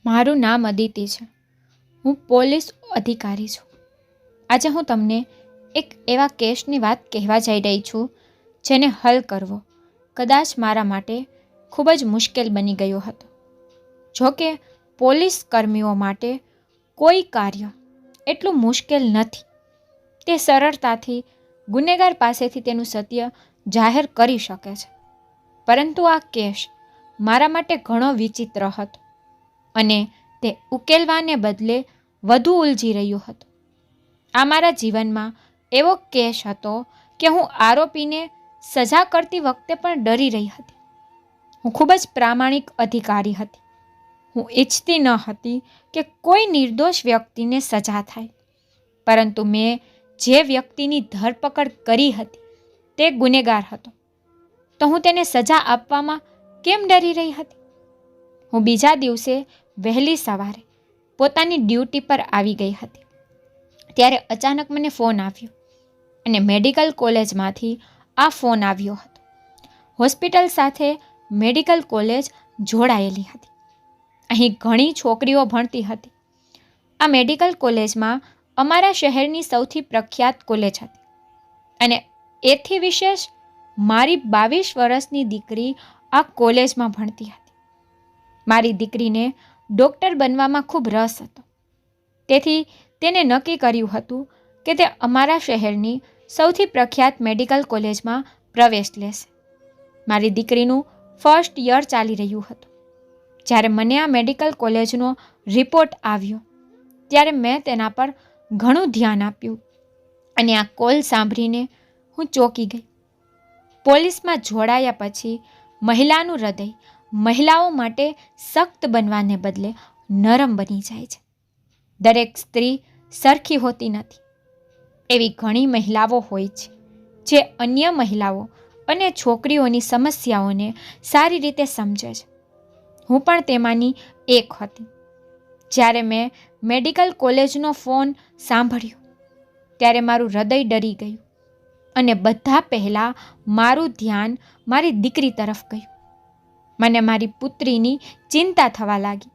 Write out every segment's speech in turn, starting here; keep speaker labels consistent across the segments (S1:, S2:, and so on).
S1: મારું નામ અદિતિ છે. હું પોલીસ અધિકારી છું. આજે હું તમને એક એવા કેસની વાત કહેવા જઈ રહી છું જેને હલ કરવો કદાચ મારા માટે ખૂબ જ મુશ્કેલ બની ગયો હતો. જોકે પોલીસ કર્મીઓ માટે કોઈ કાર્ય એટલું મુશ્કેલ નથી. તે સરળતાથી ગુનેગાર પાસેથી તેનું સત્ય જાહેર કરી શકે છે. પરંતુ આ કેસ મારા માટે ઘણો વિચિત્ર હતો અને તે ઉકેલવાને બદલે વધુ ઉલઝી રહ્યો હતો. આ મારા જીવનમાં એવો કેસ હતો કે હું આરોપીને સજા કરતી વખતે પણ ડરી રહી હતી. હું ખૂબ જ પ્રામાણિક અધિકારી હતી. હું ઈચ્છતી ન હતી કે કોઈ નિર્દોષ વ્યક્તિને સજા થાય. પરંતુ મેં જે વ્યક્તિની ધરપકડ કરી હતી તે ગુનેગાર હતો. તો હું તેને સજા આપવામાં કેમ ડરી રહી હતી? હું બીજા દિવસે વહેલી સવારે પોતાની ડ્યુટી પર આવી ગઈ હતી. ત્યારે અચાનક મને ફોન આવ્યો અને મેડિકલ કોલેજમાંથી આ ફોન આવ્યો હતો. હોસ્પિટલ સાથે મેડિકલ કોલેજ જોડાયેલી હતી. અહીં ઘણી છોકરીઓ ભણતી હતી. આ મેડિકલ કોલેજમાં અમારા શહેરની સૌથી પ્રખ્યાત કોલેજ હતી અને એથી વિશેષ મારી 22 વર્ષની દીકરી આ કોલેજમાં ભણતી હતી. મારી દીકરીને ડૉક્ટર બનવામાં ખૂબ રસ હતો. તેથી તેને નક્કી કર્યું હતું કે તે અમારા શહેરની સૌથી પ્રખ્યાત મેડિકલ કોલેજમાં પ્રવેશ લેશે. મારી દીકરીનું ફર્સ્ટ યર ચાલી રહ્યું હતું. જ્યારે મને આ મેડિકલ કોલેજનો રિપોર્ટ આવ્યો ત્યારે મેં તેના પર ઘણું ધ્યાન આપ્યું અને આ કોલ સાંભળીને હું ચોંકી ગઈ. પોલીસમાં જોડાયા પછી મહિલાનું હૃદય મહિલાઓ માટે સખ્ત બનવાને બદલે નરમ બની જાય છે. દરેક સ્ત્રી સરખી હોતી નથી. એવી ઘણી મહિલાઓ હોય છે જે અન્ય મહિલાઓ અને છોકરીઓની સમસ્યાઓને સારી રીતે સમજે છે. હું પણ તેમાંની એક હતી. જ્યારે મેં મેડિકલ કોલેજનો ફોન સાંભળ્યો ત્યારે મારું હૃદય ડરી ગયું અને બધા પહેલાં મારું ધ્યાન મારી દીકરી તરફ ગયું. મને મારી પુત્રીની ચિંતા થવા લાગી,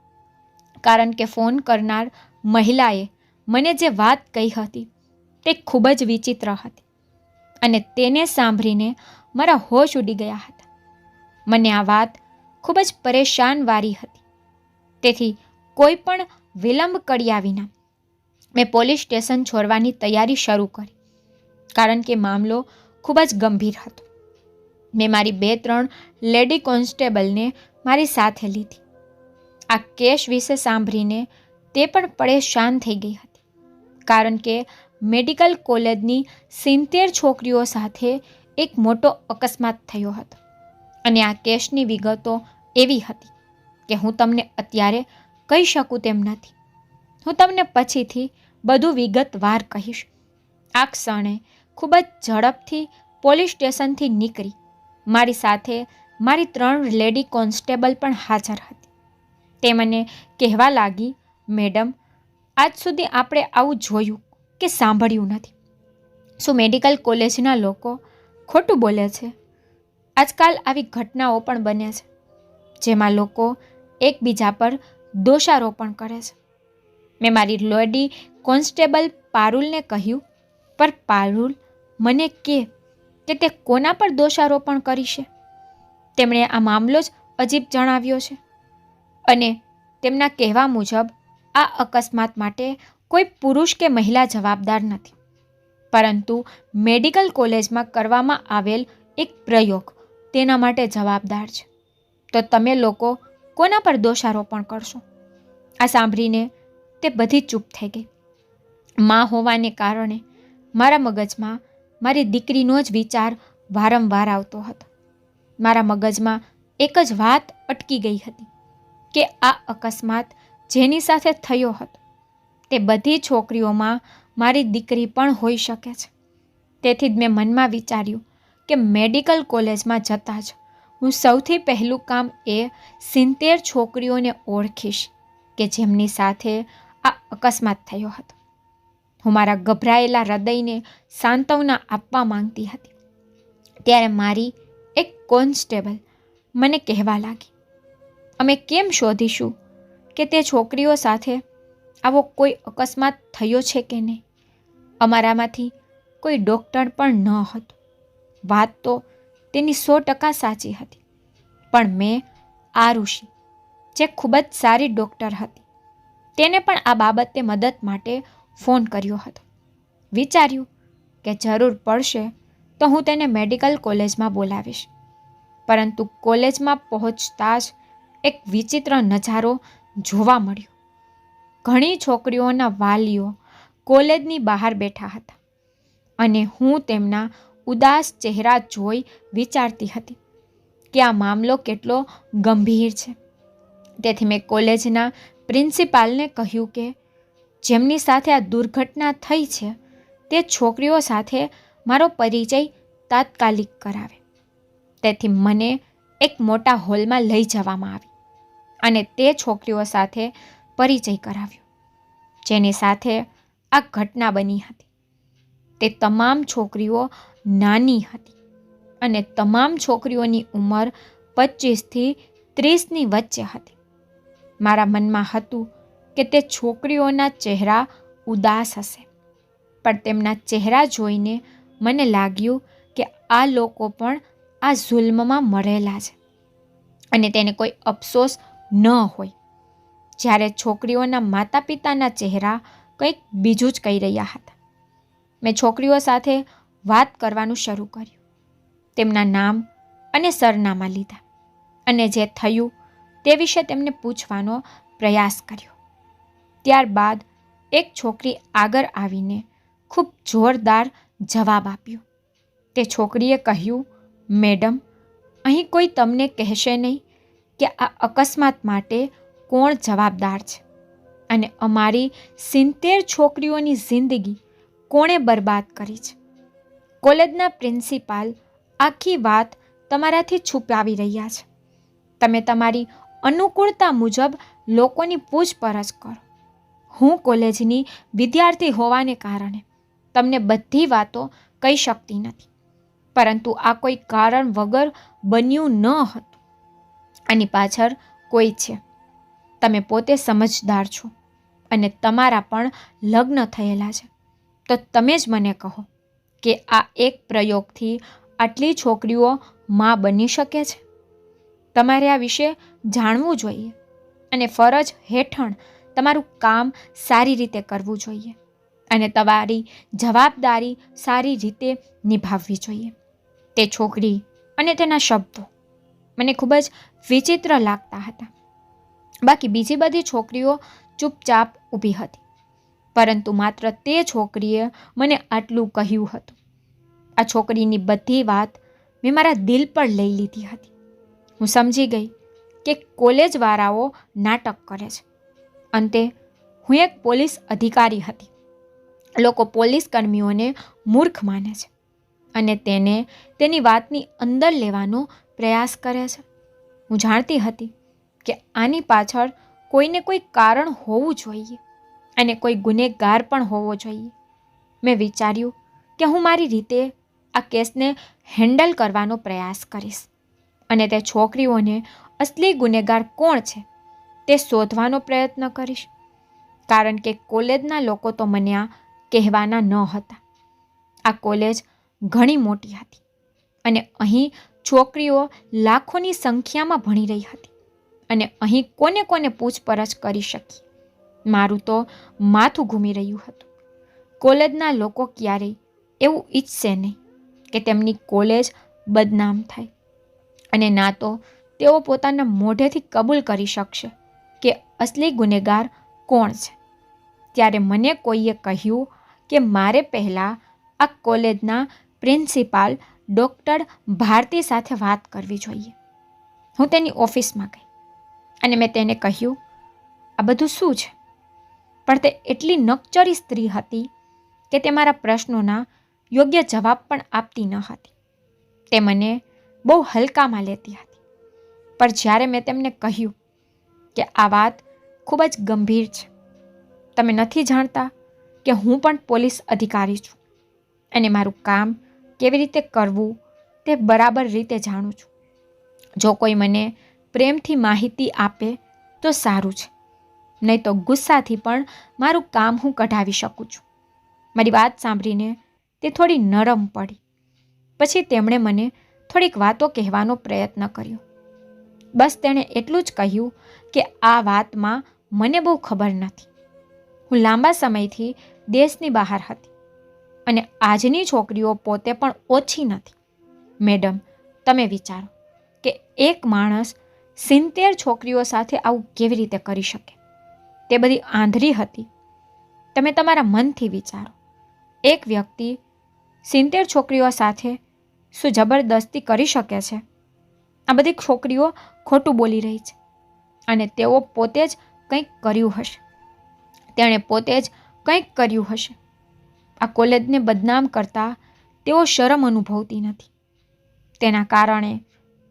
S1: કારણ કે ફોન કરનાર મહિલાએ મને જે વાત કહી હતી તે ખૂબ જ વિચિત્ર હતી અને તેને સાંભળીને મારા હોશ ઉડી ગયા હતા. મને આ વાત ખૂબ જ પરેશાનવાળી હતી. તેથી કોઈ પણ વિલંબ કર્યા વિના મેં પોલીસ સ્ટેશન છોડવાની તૈયારી શરૂ કરી, કારણ કે મામલો ખૂબ જ ગંભીર હતો. મેં મારી 2-3 લેડી કોન્સ્ટેબલને મારી સાથે લીધી. આ કેસ વિશે સાંભળીને તે પણ પરેશાન થઈ ગઈ હતી, કારણ કે મેડિકલ કોલેજની 70 છોકરીઓ સાથે એક મોટો અકસ્માત થયો હતો અને આ કેસની વિગતો એવી હતી કે હું તમને અત્યારે કહી શકું તેમ નથી. હું તમને પછીથી બધું વિગતવાર કહીશ. આ ક્ષણે ખૂબ જ ઝડપથી પોલીસ સ્ટેશનથી નીકળી મારી સાથે મારી 3 લેડી કોન્સ્ટેબલ પણ હાજર હતી. તે મને કહેવા લાગી, મેડમ, આજ સુધી આપણે આવું જોયું કે સાંભળ્યું નથી. શું મેડિકલ કોલેજના લોકો ખોટું બોલે છે? આજકાલ આવી ઘટનાઓ પણ બને છે જેમાં લોકો એકબીજા પર દોષારોપણ કરે છે. મેં મારી લેડી કોન્સ્ટેબલ પારુલને કહ્યું, પર પારુલ, મને કે તે કોના પર દોષારોપણ કરી છે? તેમણે આ મામલો જ અજીબ જણાવ્યો છે અને તેમના કહેવા મુજબ આ અકસ્માત માટે કોઈ પુરુષ કે મહિલા જવાબદાર નથી, પરંતુ મેડિકલ કોલેજમાં કરવામાં આવેલ એક પ્રયોગ તેના માટે જવાબદાર છે. તો તમે લોકો કોના પર દોષારોપણ કરશો? આ સાંભળીને તે બધી ચૂપ થઈ ગઈ. માં હોવાને કારણે મારા મગજમાં મારી દીકરીનો જ વિચાર વારંવાર આવતો હતો. મારા મગજમાં એક જ વાત અટકી ગઈ હતી કે આ અકસ્માત જેની સાથે થયો હતો તે બધી છોકરીઓમાં મારી દીકરી પણ હોઈ શકે છે. તેથી જ મેં મનમાં વિચાર્યું કે મેડિકલ કોલેજમાં જતાં જ હું સૌથી પહેલું કામ એ 70 છોકરીઓને ઓળખીશ કે જેમની સાથે આ અકસ્માત થયો હતો. હું મારા ગભરાયેલા હૃદયને સાંત્વના આપવા માંગતી હતી ત્યારે મારી એક કોન્સ્ટેબલ મને કહેવા લાગી, અમે કેમ શોધીશું કે તે છોકરીઓ સાથે આવો કોઈ અકસ્માત થયો છે કે નહીં. અમારામાંથી કોઈ ડૉક્ટર પણ ન હતો. વાત તો તેની 100% સાચી હતી. પણ મેં આરુષિ, જે ખૂબ જ સારી ડૉક્ટર હતી, તેને પણ આ બાબતે મદદ માટે ફોન કર્યો હતો. વિચાર્યું કે જરૂર પડશે તો હું તેને મેડિકલ કોલેજમાં બોલાવીશ. પરંતુ કોલેજમાં પહોંચતા જ એક વિચિત્ર નજારો જોવા મળ્યો. ઘણી છોકરીઓના વાલીઓ કોલેજની બહાર બેઠા હતા અને હું તેમના ઉદાસ ચહેરા જોઈ વિચારતી હતી કે આ મામલો કેટલો ગંભીર છે. તેથી મેં કોલેજના પ્રિન્સિપાલને કહ્યું કે જેમની સાથે આ દુર્ઘટના થઈ છે તે છોકરીઓ સાથે મારો પરિચય તાત્કાલિક કરાવે. તેથી મને એક મોટા હોલમાં લઈ જવામાં આવી અને તે છોકરીઓ સાથે પરિચય કરાવ્યો જેની સાથે આ ઘટના બની હતી. તે તમામ છોકરીઓ નાની હતી અને તમામ છોકરીઓની ઉંમર 25થી 30ની વચ્ચે હતી. મારા મનમાં હતું કે તે છોકરીઓના ચહેરા ઉદાસ હશે, પણ તેમના ચહેરા જોઈને મને લાગ્યું કે આ લોકો પણ આ જુલ્મમાં મરેલા છે અને તેને કોઈ અફસોસ ન હોય. જ્યારે છોકરીઓના માતા પિતાના ચહેરા કંઈક બીજું જ કહી રહ્યા હતા. મેં છોકરીઓ સાથે વાત કરવાનું શરૂ કર્યું. તેમના નામ અને સરનામા લીધા અને જે થયું તે વિશે તેમને પૂછવાનો પ્રયાસ કર્યો. ત્યારબાદ એક છોકરી આગળ આવીને ખૂબ જોરદાર જવાબ આપ્યો. તે છોકરીએ કહ્યું, મેડમ, અહીં કોઈ તમને કહેશે નહીં કે આ અકસ્માત માટે કોણ જવાબદાર છે અને અમારી 70 છોકરીઓની જિંદગી કોણે બરબાદ કરી છે. કોલેજના પ્રિન્સિપાલ આખી વાત તમારાથી છુપાવી રહ્યા છે. તમે તમારી અનુકૂળતા મુજબ લોકોની પૂછપરછ કરો. હું કોલેજની વિદ્યાર્થી હોવાને કારણે તમને બધી વાતો કહી શકતી નથી, પરંતુ આ કોઈ કારણ વગર બન્યું ન હતું. આની પાછળ કોઈ છે. તમે પોતે સમજદાર છો અને તમારા પણ લગ્ન થયેલા છે, તો તમે જ મને કહો કે આ એક પ્રયોગથી આટલી છોકરીઓ માં બની શકે છે. તમારે આ વિશે જાણવું જોઈએ અને ફરજ હેઠળ તમારું કામ સારી રીતે કરવું જોઈએ અને તમારી જવાબદારી સારી રીતે નિભાવવી જોઈએ. તે છોકરી અને તેના શબ્દો મને ખૂબ જ વિચિત્ર લાગતા હતા. બાકી બીજી બધી છોકરીઓ ચૂપચાપ ઊભી હતી, પરંતુ માત્ર તે છોકરીએ મને આટલું કહ્યું હતું. આ છોકરીની બધી વાત મેં મારા દિલ પર લઈ લીધી હતી. હું સમજી ગઈ કે કોલેજવાળાઓ નાટક કરે છે. અંતે હું એક પોલીસ અધિકારી હતી. લોકો પોલીસ કર્મીઓને મૂર્ખ માને છે અને તેને તેની વાતની અંદર લેવાનો પ્રયાસ કરે છે. હું જાણતી હતી કે આની પાછળ કોઈને કોઈ કારણ હોવું જોઈએ અને કોઈ ગુનેગાર પણ હોવો જોઈએ. મેં વિચાર્યું કે હું મારી રીતે આ કેસને હેન્ડલ કરવાનો પ્રયાસ કરીશ અને તે છોકરીઓને અસલી ગુનેગાર કોણ છે તે શોધવાનો પ્રયત્ન કરીશ. કારણ કે કોલેજના લોકો તો મને આ કહેવાના ન હતા. આ કોલેજ ઘણી મોટી હતી અને અહીં છોકરીઓ લાખોની સંખ્યામાં ભણી રહી હતી અને અહીં કોને કોને પૂછપરછ કરી શકી. મારું તો માથું ઘૂમી રહ્યું હતું. કોલેજના લોકો ક્યારેય એવું ઈચ્છશે નહીં કે તેમની કોલેજ બદનામ થાય અને ના તો તેઓ પોતાના મોઢેથી કબૂલ કરી શકશે કે અસલી ગુનેગાર કોણ છે. ત્યારે મને કોઈએ કહ્યું કે મારે પહેલાં આ કોલેજના પ્રિન્સિપાલ ડૉક્ટર ભારતી સાથે વાત કરવી જોઈએ. હું તેની ઓફિસમાં ગઈ અને મેં તેને કહ્યું, આ બધું શું છે? પણ તે એટલી નકચરી સ્ત્રી હતી કે તે મારા પ્રશ્નોના યોગ્ય જવાબ પણ આપતી ન હતી. તે મને બહુ હલકામાં લેતી હતી. પણ જ્યારે મેં તેમને કહ્યું કે આ વાત ખૂબ જ ગંભીર છે, તમે નથી જાણતા કે હું પણ પોલીસ અધિકારી છું અને મારું કામ કેવી રીતે કરવું તે બરાબર રીતે જાણું છું. જો કોઈ મને પ્રેમથી માહિતી આપે તો સારું છે, નહીં તો ગુસ્સાથી પણ મારું કામ હું કઢાવી શકું છું. મારી વાત સાંભળીને તે થોડી નરમ પડી. પછી તેમણે મને થોડીક વાતો કહેવાનો પ્રયત્ન કર્યો. બસ તેણે એટલું જ કહ્યું કે આ વાતમાં મને બહુ ખબર નથી. હું લાંબા સમયથી દેશની બહાર હતી અને આજની છોકરીઓ પોતે પણ ઓછી નથી. મેડમ, તમે વિચારો કે એક માણસ 70 છોકરીઓ સાથે આવું કેવી રીતે કરી શકે? તે બધી આંધળી હતી. તમે તમારા મનથી વિચારો, એક વ્યક્તિ 70 છોકરીઓ સાથે શું જબરદસ્તી કરી શકે છે? આ બધી છોકરીઓ ખોટું બોલી રહી છે અને તેઓ પોતે જ કંઈક કર્યું હશે. તેણે પોતે જ કંઈક કર્યું હશે. આ કોલેજને બદનામ કરતા તેઓ શરમ અનુભવતી નથી. તેના કારણે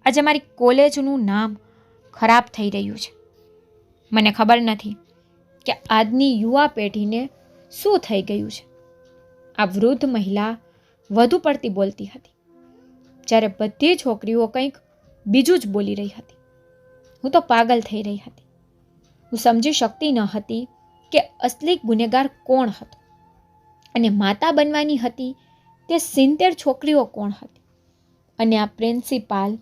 S1: આજે મારી કોલેજનું નામ ખરાબ થઈ રહ્યું છે. મને ખબર નથી કે આજની યુવા પેઢીને શું થઈ ગયું છે. આ વૃદ્ધ મહિલા વધુ પડતી બોલતી હતી, જ્યારે બધી છોકરીઓ કંઈક બીજું જ બોલી રહી હતી. હું તો પાગલ થઈ રહી હતી. હું સમજી શકતી ન હતી કે અસલી ગુનેગાર કોણ હતો અને માતા બનવાની હતી તે 70 છોકરીઓ કોણ હતી. અને આ પ્રિન્સિપાલ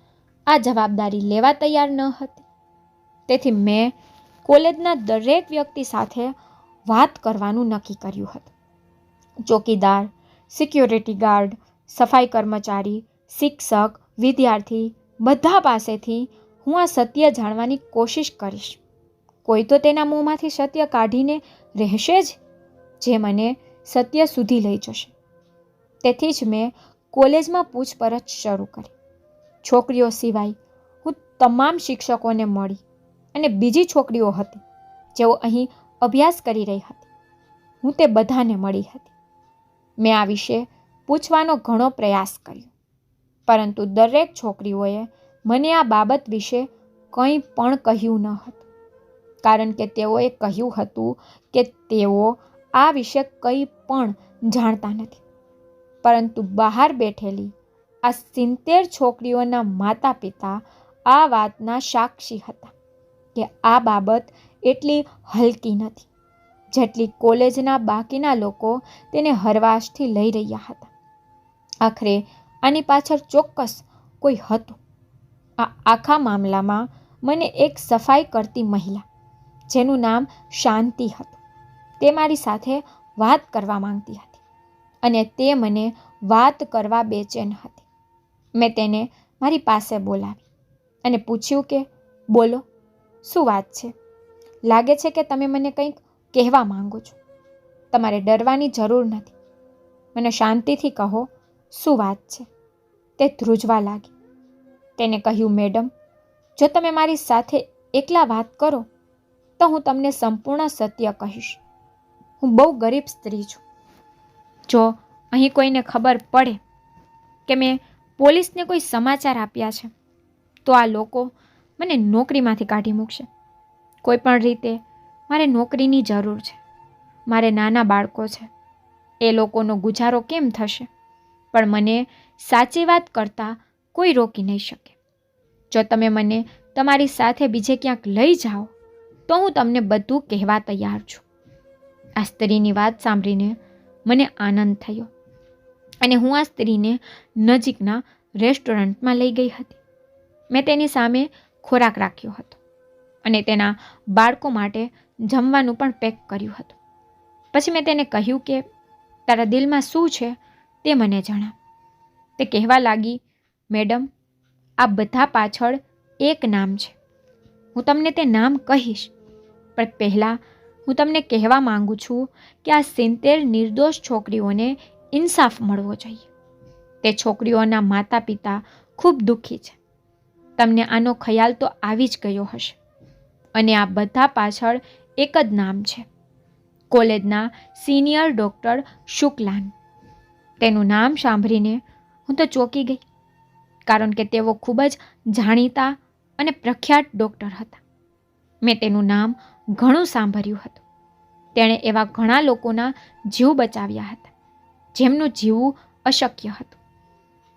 S1: આ જવાબદારી લેવા તૈયાર ન હતી. તેથી મેં કોલેજના દરેક વ્યક્તિ સાથે વાત કરવાનું નક્કી કર્યું હતું. ચોકીદાર, સિક્યોરિટી ગાર્ડ, સફાઈ કર્મચારી, શિક્ષક, વિદ્યાર્થી, બધા પાસેથી હું આ સત્ય જાણવાની કોશિશ કરીશ. કોઈ તો તેના મોંમાંથી સત્ય કાઢીને રહેશે જ, જે મને સત્ય સુધી લઈ જશે. તેથી જ મેં કોલેજમાં પૂછપરછ શરૂ કરી. છોકરીઓ સિવાય હું તમામ શિક્ષકોને મળી અને બીજી છોકરીઓ હતી જેઓ અહીં અભ્યાસ કરી રહી હતી. હું તે બધાને મળી હતી. મેં આ વિશે પૂછવાનો ઘણો પ્રયાસ કર્યો, પરંતુ દરેક છોકરીઓએ મને આ બાબત વિશે કંઈ પણ કહ્યું ન હતું, કારણ કે તેઓએ કહ્યું હતું કે તેઓ આ વિશે કંઈ પણ જાણતા નથી. પરંતુ બહાર બેઠેલી આ 70 છોકરીઓના માતા પિતા આ વાતના સાક્ષી હતા કે આ બાબત એટલી હલકી નથી જેટલી કોલેજના બાકીના લોકો તેને હરવાશથી લઈ રહ્યા હતા. આખરે આની પાછળ ચોક્કસ કોઈ હતું. આ આખા મામલામાં મને એક સફાઈ કરતી મહિલા, જેનું નામ શાંતિ હતું, તે મારી સાથે વાત કરવા માંગતી હતી અને તે મને વાત કરવા બેચેન હતી. મેં તેને મારી પાસે બોલાવી અને પૂછ્યું કે બોલો, શું વાત છે? લાગે છે કે તમે મને કંઈક કહેવા માંગો છો. તમારે ડરવાની જરૂર નથી. મને શાંતિથી કહો, શું વાત છે? તે ધ્રુજવા લાગી. તેને કહ્યું, મેડમ, જો તમે મારી સાથે એકલા વાત કરો તો હું તમને સંપૂર્ણ સત્ય કહીશ. હું બહુ ગરીબ સ્ત્રી છું. જો અહીં કોઈને ખબર પડે કે મેં પોલીસને કોઈ સમાચાર આપ્યા છે તો આ લોકો મને નોકરીમાંથી કાઢી મૂકશે. કોઈ પણ રીતે મારે નોકરીની જરૂર છે. મારે નાના બાળકો છે. એ લોકોનો ગુજારો કેમ થશે? પણ મને સાચી વાત કરતાં કોઈ રોકી નહીં શકે. જો તમે મને તમારી સાથે બીજે ક્યાંક લઈ જાઓ તો હું તમને બધું કહેવા તૈયાર છું. આ સ્ત્રીની વાત સાંભળીને મને આનંદ થયો અને હું આ સ્ત્રીને નજીકના રેસ્ટોરન્ટમાં લઈ ગઈ હતી. મેં તેની સામે ખોરાક રાખ્યો હતો અને તેના બાળકો માટે જમવાનું પણ પેક કર્યું હતું. પછી મેં તેને કહ્યું કે તારા દિલમાં શું છે તે મને જણાવ. તે કહેવા લાગી, મેડમ, આ બધા પાછળ એક નામ છે. હું તમને તે નામ કહીશ, પણ પહેલાં હું તમને કહેવા માંગુ છું કે આ 70 નિર્દોષ છોકરીઓને ઇન્સાફ મળવો જોઈએ. તે છોકરીઓના માતા પિતા ખૂબ દુઃખી છે. તમને આનો ખ્યાલ તો આવી જ ગયો હશે. અને આ બધા પાછળ એક જ નામ છે, કોલેજના સિનિયર ડૉક્ટર શુક્લાન. તેનું નામ સાંભળીને હું તો ચોંકી ગઈ, કારણ કે તેઓ ખૂબ જ જાણીતા અને પ્રખ્યાત ડૉક્ટર હતા. મેં તેનું નામ ઘણું સાંભળ્યું હતું. તેણે એવા ઘણા લોકોના જીવ બચાવ્યા હતા જેમનું જીવવું અશક્ય હતું.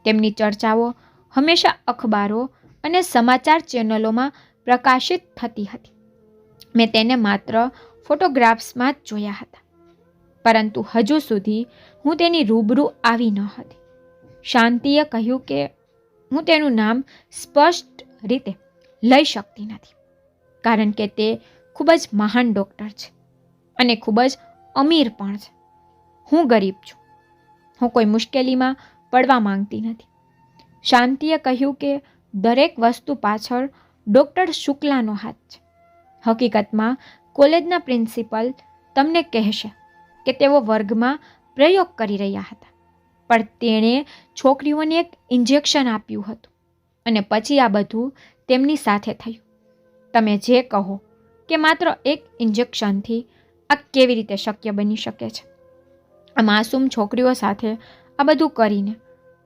S1: તેમની ચર્ચાઓ હંમેશા અખબારો અને સમાચાર ચેનલોમાં પ્રકાશિત થતી હતી. મેં તેને માત્ર ફોટોગ્રાફ્સમાં જ જોયા હતા, પરંતુ હજુ સુધી હું તેની રૂબરૂ આવી ન હતી. શાંતિએ કહ્યું કે હું તેનું નામ સ્પષ્ટ રીતે લઈ શકતી નથી, કારણ કે તે ખૂબ જ મહાન ડૉક્ટર છે અને ખૂબ જ અમીર પણ છે. હું ગરીબ છું. હું કોઈ મુશ્કેલીમાં પડવા માંગતી નથી. શાંતિએ કહ્યું કે દરેક વસ્તુ પાછળ ડૉક્ટર શુક્લાનો હાથ છે. હકીકતમાં કોલેજના પ્રિન્સિપલ તમને કહેશે કે તેઓ વર્ગમાં પ્રયોગ કરી રહ્યા હતા, પણ તેણે છોકરીઓને એક ઇન્જેક્શન આપ્યું હતું અને પછી આ બધું તેમની સાથે થયું. તમે જે કહો કે માત્ર એક ઇન્જેક્શનથી આ કેવી રીતે શક્ય બની શકે છે? આ માસૂમ છોકરીઓ સાથે આ બધું કરીને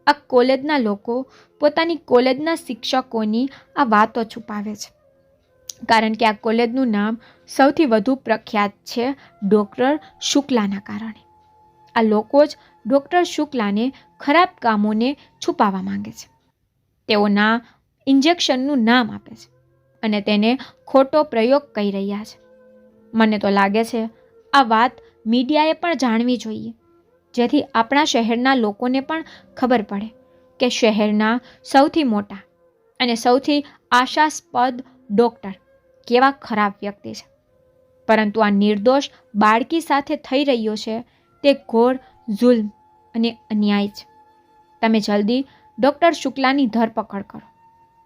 S1: આ કોલેજના લોકો પોતાની કોલેજના શિક્ષકોની આ વાતો છુપાવે છે, કારણ કે આ કોલેજનું નામ સૌથી વધુ પ્રખ્યાત છે ડૉક્ટર શુક્લાના કારણે. આ લોકો જ ડૉક્ટર શુક્લાને ખરાબ કામોને છુપાવવા માંગે છે. તેઓના ઇન્જેક્શનનું નામ આપે છે અને તેને ખોટો પ્રયોગ કહી રહ્યા છે. મને તો લાગે છે આ વાત મીડિયાએ પણ જાણવી જોઈએ, જેથી આપણા શહેરના લોકોને પણ ખબર પડે કે શહેરના સૌથી મોટા અને સૌથી આશાસ્પદ ડૉક્ટર કેવા ખરાબ વ્યક્તિ છે. પરંતુ આ નિર્દોષ બાળકી સાથે થઈ રહ્યો છે તે ઘોર જુલ્મ અને અન્યાય છે. તમે જલ્દી ડૉક્ટર શુક્લાની ધરપકડ કરો,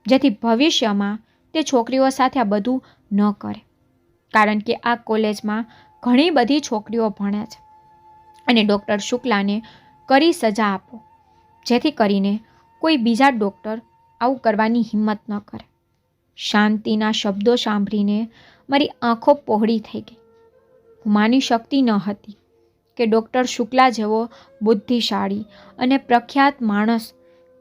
S1: જેથી ભવિષ્યમાં તે છોકરીઓ સાથે આ બધું ન કરે, કારણ કે આ કોલેજમાં ઘણી બધી છોકરીઓ ભણે છે અને ડૉક્ટર શુક્લાને કરી સજા આપો, જેથી કરીને કોઈ બીજા ડૉક્ટર આવું કરવાની હિંમત ન કરે. શાંતિના શબ્દો સાંભળીને મારી આંખો પહોળી થઈ ગઈ. હું માની શકતી ન હતી કે ડૉક્ટર શુક્લા જેવો બુદ્ધિશાળી અને પ્રખ્યાત માણસ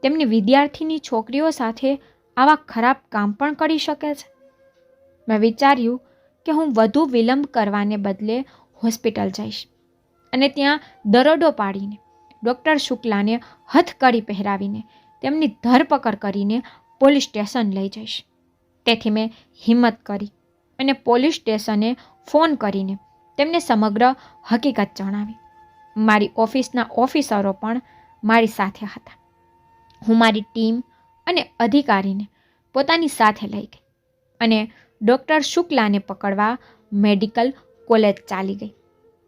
S1: તેમની વિદ્યાર્થીની છોકરીઓ સાથે આવા ખરાબ કામ પણ કરી શકે છે. મેં વિચાર્યું કે હું વધુ વિલંબ કરવાને બદલે હોસ્પિટલ જઈશ અને ત્યાં દરોડો પાડીને ડૉક્ટર શુક્લાને હથકડી પહેરાવીને તેમની ધરપકડ કરીને પોલીસ સ્ટેશન લઈ જઈશ. તેથી મેં હિંમત કરી અને પોલીસ સ્ટેશને ફોન કરીને તેમને સમગ્ર હકીકત જણાવી. મારી ઓફિસના ઓફિસરો પણ મારી સાથે હતા. હું મારી ટીમ અને અધિકારીને પોતાની સાથે લઈ ગઈ અને ડૉક્ટર શુક્લાને પકડવા મેડિકલ કોલેજ ચાલી ગઈ.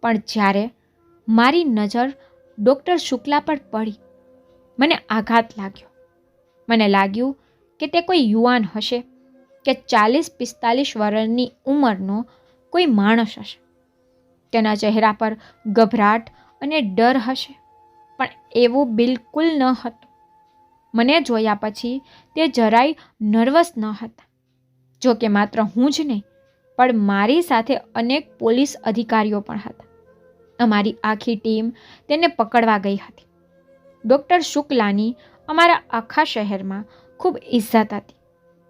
S1: પણ જ્યારે મારી નજર ડૉક્ટર શુક્લા પર પડી, મને આઘાત લાગ્યો. મને લાગ્યું કે તે કોઈ યુવાન હશે કે 40-45 વર્ષની ઉંમરનો કોઈ માણસ હશે. તેના ચહેરા પર ગભરાટ અને ડર હશે, પણ એવું બિલકુલ ન હતું. મને જોયા પછી તે જરાય નર્વસ ન હતા. જો કે માત્ર હું જ નહીં, પણ મારી સાથે અનેક પોલીસ અધિકારીઓ પણ હતા. અમારી આખી ટીમ તેને પકડવા ગઈ હતી. ડૉક્ટર શુક્લાની અમારા આખા શહેરમાં ખૂબ ઇજ્જત હતી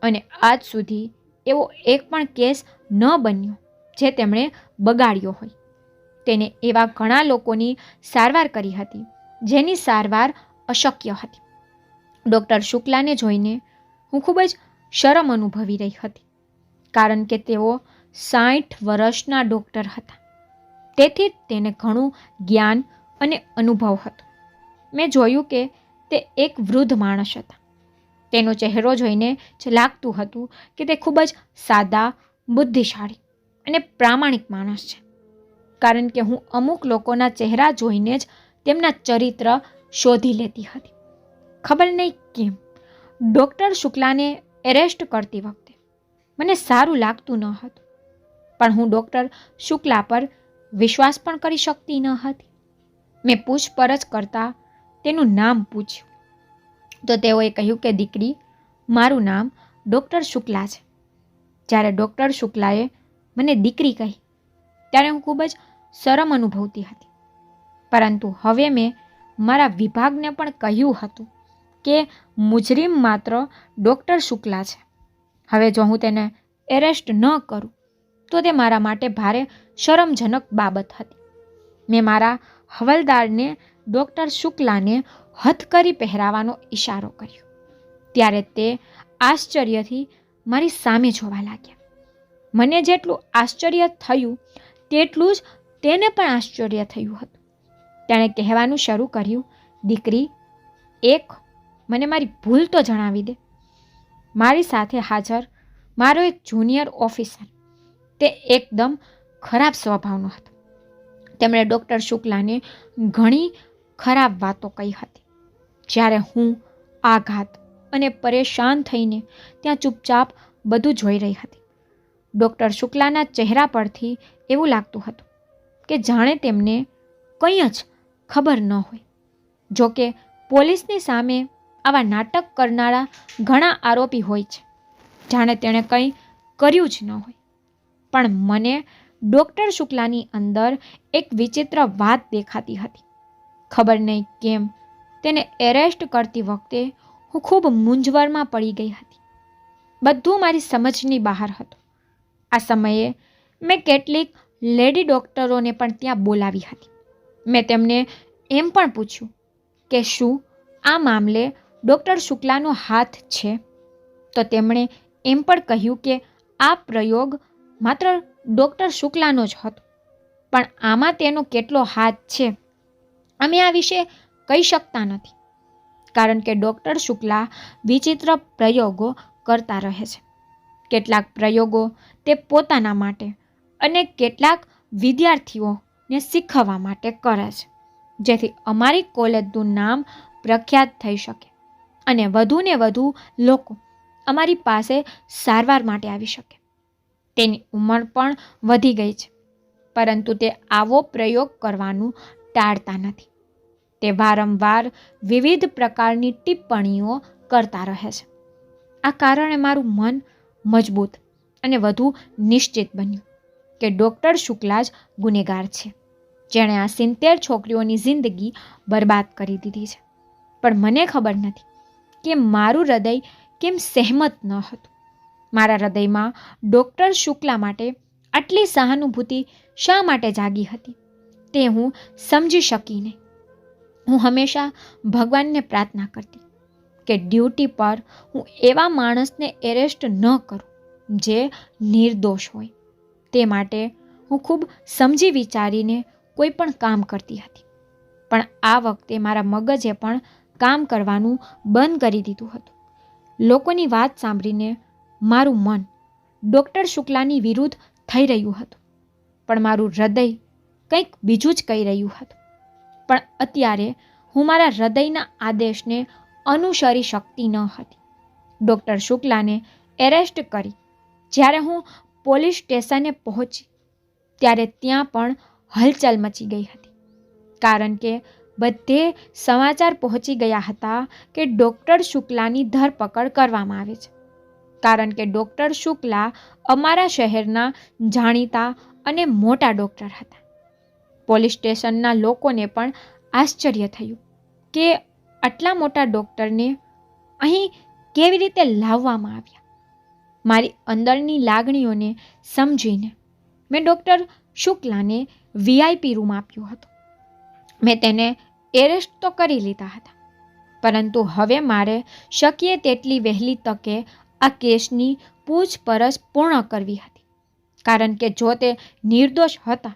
S1: અને આજ સુધી એવો એક પણ કેસ ન બન્યો જે તેમણે બગાડ્યો હોય. તેને એવા ઘણા લોકોની સારવાર કરી હતી જેની સારવાર અશક્ય હતી. ડૉક્ટર શુક્લાને જોઈને હું ખૂબ જ શરમ અનુભવી રહી હતી, કારણ કે તેઓ 60 વર્ષના ડૉક્ટર હતા. તેથી તેને ઘણું જ્ઞાન અને અનુભવ હતો. મેં જોયું કે તે એક વૃદ્ધ માણસ હતા. તેનો ચહેરો જોઈને જ લાગતું હતું કે તે ખૂબ જ સાદા, બુદ્ધિશાળી અને પ્રામાણિક માણસ છે, કારણ કે હું અમુક લોકોના ચહેરા જોઈને જ તેમના ચરિત્ર શોધી લેતી હતી. ખબર નહીં કેમ ડૉક્ટર શુક્લાને એરેસ્ટ કરતી વખતે મને સારું લાગતું ન હતું, પણ હું ડૉક્ટર શુક્લા પર વિશ્વાસ પણ કરી શકતી ન હતી. મેં પૂછપરછ કરતાં તેનું નામ પૂછ્યું તો તેઓએ કહ્યું કે દીકરી, મારું નામ ડૉક્ટર શુક્લા છે. જ્યારે ડૉક્ટર શુક્લાએ મને દીકરી કહી ત્યારે હું ખૂબ જ શરમ અનુભવતી હતી, પરંતુ હવે મેં મારા વિભાગને પણ કહ્યું હતું કે મુજરિમ માત્ર ડૉક્ટર શુક્લા છે. હવે જો હું તેને એરેસ્ટ ન કરું તો તે મારા માટે ભારે શરમજનક બાબત હતી. મેં મારા હવલદારને ડૉક્ટર શુક્લાને હથકડી પહેરાવાનો ઈશારો કર્યો. ત્યારે તે આશ્ચર્યથી મારી સામે જોવા લાગ્યા. મને જેટલું આશ્ચર્ય થયું તેટલું જ તેને પણ આશ્ચર્ય થયું હતું. તેણે કહેવાનું શરૂ કર્યું, દીકરી, મને મારી ભૂલ તો જણાવી દે. મારી સાથે હાજર મારો એક જુનિયર ઓફિસર, તે એકદમ ખરાબ સ્વભાવનો હતો. તેમણે ડૉક્ટર શુક્લાને ઘણી ખરાબ વાતો કહી હતી. જ્યારે હું આઘાત અને પરેશાન થઈને ત્યાં ચૂપચાપ બધું જોઈ રહી હતી, ડૉક્ટર શુક્લાના ચહેરા પરથી એવું લાગતું હતું કે જાણે તેમને કંઈ જ ખબર ન હોય. જોકે પોલીસની સામે આવા નાટક કરનારા ઘણા આરોપી હોય છે, જાણે તેણે કંઈ કર્યું જ ન હોય. પણ મને ડૉક્ટર શુક્લાની અંદર એક વિચિત્ર વાત દેખાતી હતી. ખબર નહીં કેમ તેને એરેસ્ટ કરતી વખતે હું ખૂબ મૂંઝવણમાં પડી ગઈ હતી. બધું મારી સમજની બહાર હતું. આ સમયે મેં કેટલીક લેડી ડૉક્ટરોને પણ ત્યાં બોલાવી હતી. મેં તેમને એમ પણ પૂછ્યું કે શું આ મામલે ડૉક્ટર શુક્લાનો હાથ છે? તો તેમણે એમ પણ કહ્યું કે આ પ્રયોગ માત્ર ડૉક્ટર શુક્લાનો જ હતો, પણ આમાં તેનો કેટલો હાથ છે અમે આ વિશે કહી શકતા નથી, કારણ કે ડૉક્ટર શુક્લા વિચિત્ર પ્રયોગો કરતા રહે છે. કેટલાક પ્રયોગો તે પોતાના માટે અને કેટલાક વિદ્યાર્થીઓને શીખવવા માટે કરે છે, જેથી અમારી કોલેજનું નામ પ્રખ્યાત થઈ શકે અને વધુને વધુ લોકો અમારી પાસે સારવાર માટે આવી શકે. તેની ઉંમર પણ વધી ગઈ છે, પરંતુ તે આવો પ્રયોગ કરવાનું ટાળતા નથી. તે વારંવાર વિવિધ પ્રકારની ટિપ્પણીઓ કરતા રહે છે. આ કારણે મારું મન મજબૂત અને વધુ નિશ્ચિત બન્યું કે ડૉક્ટર શુક્લા જ ગુનેગાર છે, જેણે આ 70 છોકરીઓની જિંદગી બરબાદ કરી દીધી છે. પણ મને ખબર નથી કે મારું હૃદય કેમ સહેમત ન હતું. મારા હૃદયમાં ડૉક્ટર શુક્લા માટે આટલી સહાનુભૂતિ શા માટે જાગી હતી તે હું સમજી શકી નહીં. હું હંમેશા ભગવાનને પ્રાર્થના કરતી કે ડ્યુટી પર હું એવા માણસને એરેસ્ટ ન કરું જે નિર્દોષ હોય. તે માટે હું ખૂબ સમજી વિચારીને કોઈ પણ કામ કરતી હતી. પણ આ વખતે મારા મગજે પણ કામ કરવાનું બંધ કરી દીધું હતું. લોકોની વાત સાંભળીને મારું મન ડૉક્ટર શુક્લાની વિરુદ્ધ થઈ રહ્યું હતું, પણ મારું હૃદય કંઈક બીજું જ કહી રહ્યું હતું. પણ અત્યારે હું મારા હૃદયના આદેશને અનુસરી શકતી ન હતી. ડૉક્ટર શુક્લાને એરેસ્ટ કરી જ્યારે હું પોલીસ સ્ટેશને પહોંચી ત્યારે ત્યાં પણ હલચલ મચી ગઈ હતી, કારણ કે બધે સમાચાર પહોંચી ગયા હતા કે ડૉક્ટર શુક્લાની ધરપકડ કરવામાં આવી છે. કારણ કે ડૉક્ટર શુક્લા અમારા શહેરના જાણીતા અને મોટા ડૉક્ટર હતા. પોલીસ સ્ટેશનના લોકોને પણ આશ્ચર્ય થયું કે આટલા મોટા ડૉક્ટરને અહીં કેવી રીતે લાવવામાં આવ્યા. મારી અંદરની લાગણીઓને સમજીને મેં ડૉક્ટર શુક્લાને VIP રૂમ આપ્યો હતો. મેં તેને એરેસ્ટ તો કરી લીધા હતા, પરંતુ હવે મારે શક્ય તેટલી વહેલી તકે આ કેસની પૂછપરછ પૂર્ણ કરવી હતી, કારણ કે જો તે નિર્દોષ હતા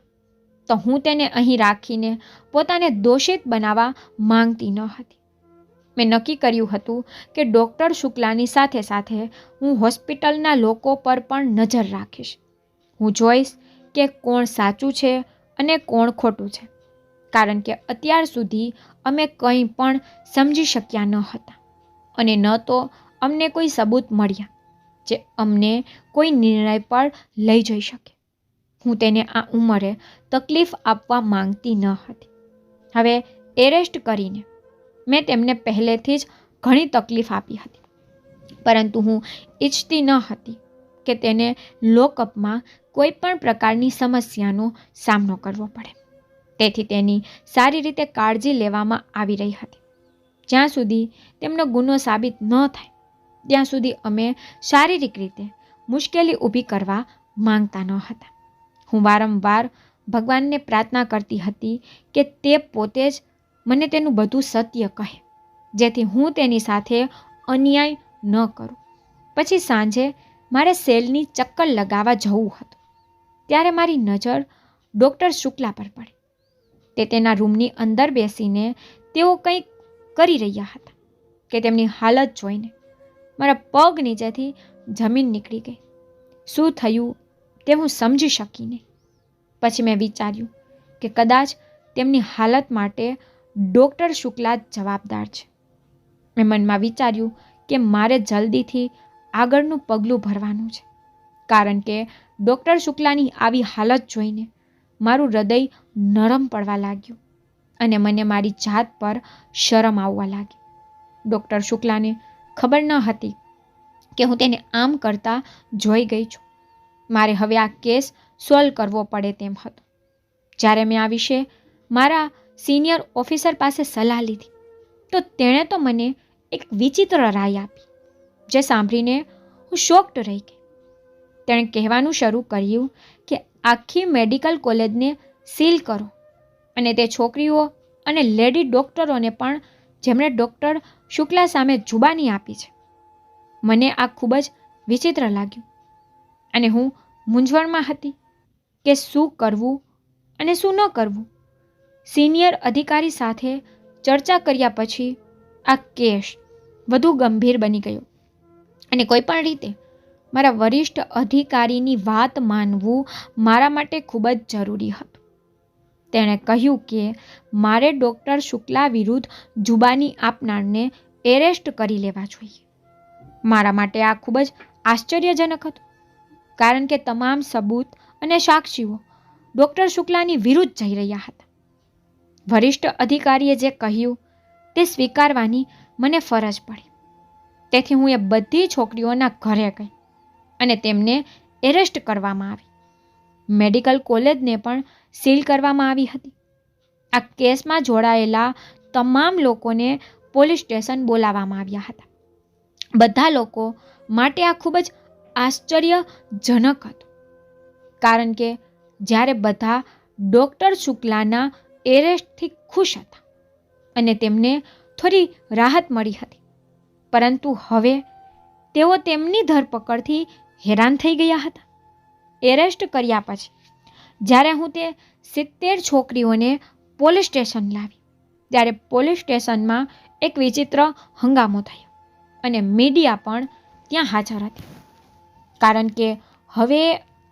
S1: તો હું તેને અહીં રાખીને પોતાને દોષિત બનાવવા માંગતી ન હતી. મેં નક્કી કર્યું હતું કે ડૉક્ટર શુક્લાની સાથે સાથે હું હોસ્પિટલના લોકો પર પણ નજર રાખીશ. હું જોઈશ કે કોણ સાચું છે અને કોણ ખોટું છે, કારણ કે અત્યાર સુધી અમે કંઈ પણ સમજી શક્યા ન હતા અને ન તો અમને કોઈ સબૂત મળ્યા જે અમને કોઈ નિર્ણય પર લઈ જઈ શકે. હું તેને આ ઉંમરે તકલીફ આપવા માંગતી ન હતી. હવે એરેસ્ટ કરીને મેં તેમને પહેલેથી જ ઘણી તકલીફ આપી હતી, પરંતુ હું ઈચ્છતી ન હતી કે તેને લોકઅપમાં કોઈ પણ પ્રકારની સમસ્યાનો સામનો કરવો પડે. તેથી તેની સારી રીતે કાળજી લેવામાં આવી રહી હતી. જ્યાં સુધી તેમનો ગુનો સાબિત ન થાય ત્યાં સુધી અમે શારીરિક રીતે મુશ્કેલી ઊભી કરવા માંગતા ન હતા. હું વારંવાર ભગવાનને પ્રાર્થના કરતી હતી કે તે પોતે જ મને તેનું બધું સત્ય કહે, જેથી હું તેની સાથે અન્યાય ન કરું. પછી સાંજે મારે સેલની ચક્કર લગાવવા જવું હતું. ત્યારે મારી નજર ડૉક્ટર શુક્લા પર પડી. તે તેના રૂમની અંદર બેસીને તેઓ કંઈક કરી રહ્યા હતા કે તેમની હાલત જોઈને મારા પગ નીચેથી જમીન નીકળી ગઈ. શું થયું તે હું સમજી શકી નહીં. પછી મેં વિચાર્યું કે કદાચ તેમની હાલત માટે ડૉક્ટર શુક્લા જ જવાબદાર છે. મેં મનમાં વિચાર્યું કે મારે જલ્દીથી આગળનું પગલું ભરવાનું છે, કારણ કે ડૉક્ટર શુક્લાની આવી હાલત જોઈને મારું હૃદય નરમ પડવા લાગ્યું અને મને મારી જાત પર શરમ આવવા લાગી. ડૉક્ટર શુક્લાને ખબર ન હતી કે હું તેને આમ કરતા જોઈ ગઈ છું. મારે હવે આ કેસ સોલ્વ કરવો પડે તેમ હતો. જ્યારે મેં આ વિશે મારા સિનિયર ઓફિસર પાસે સલાહ લીધી તો તેણે તો મને એક વિચિત્ર રાય આપી, જે સાંભળીને હું શોક્ડ રહી ગઈ. તેણે કહેવાનું શરૂ કર્યું કે આખી મેડિકલ કોલેજને સીલ કરો અને તે છોકરીઓ અને લેડી ડૉક્ટરોને પણ જેમણે ડૉક્ટર શુક્લા સામે જુબાની આપી છે. મને આ ખૂબ જ વિચિત્ર લાગ્યું અને હું મૂંઝવણમાં હતી કે શું કરવું અને શું ન કરવું. સિનિયર અધિકારી સાથે ચર્ચા કર્યા પછી આ કેસ વધુ ગંભીર બની ગયો અને કોઈ પણ રીતે મારા વરિષ્ઠ અધિકારીની વાત માનવું મારા માટે ખૂબ જ જરૂરી હતું. તેણે કહ્યું કે મારે ડૉક્ટર શુક્લા વિરુદ્ધ જુબાની આપનારને એરેસ્ટ કરી લેવા જોઈએ. મારા માટે આ ખૂબ જ આશ્ચર્યજનક હતું, કારણ કે તમામ સબૂત અને સાક્ષીઓ ડૉક્ટર શુક્લાની વિરુદ્ધ જઈ રહ્યા હતા. વરિષ્ઠ અધિકારીએ જે કહ્યું તે સ્વીકારવાની મને ફરજ પડી. તેથી હું એ બધી છોકરીઓના ઘરે ગઈ અને તેમને એરેસ્ટ કરવામાં આવી. મેડિકલ કોલેજને પણ સીલ કરવામાં આવી હતી. આ કેસમાં જોડાયેલા તમામ લોકોને પોલીસ સ્ટેશન બોલાવવામાં આવ્યા હતા. બધા લોકો માટે આ ખૂબ જ આશ્ચર્યજનક હતું, કારણ કે જ્યારે બધા ડૉક્ટર શુક્લાના એરેસ્ટથી ખુશ હતા અને તેમને થોડી રાહત મળી હતી, પરંતુ હવે તેઓ તેમની ધરપકડથી હેરાન થઈ ગયા હતા. એરેસ્ટ કર્યા પછી જ્યારે હું તે 70 છોકરીઓને પોલીસ સ્ટેશન લાવી, ત્યારે પોલીસ સ્ટેશનમાં એક વિચિત્ર હંગામો થયો અને મીડિયા પણ ત્યાં હાજર હતી, કારણ કે હવે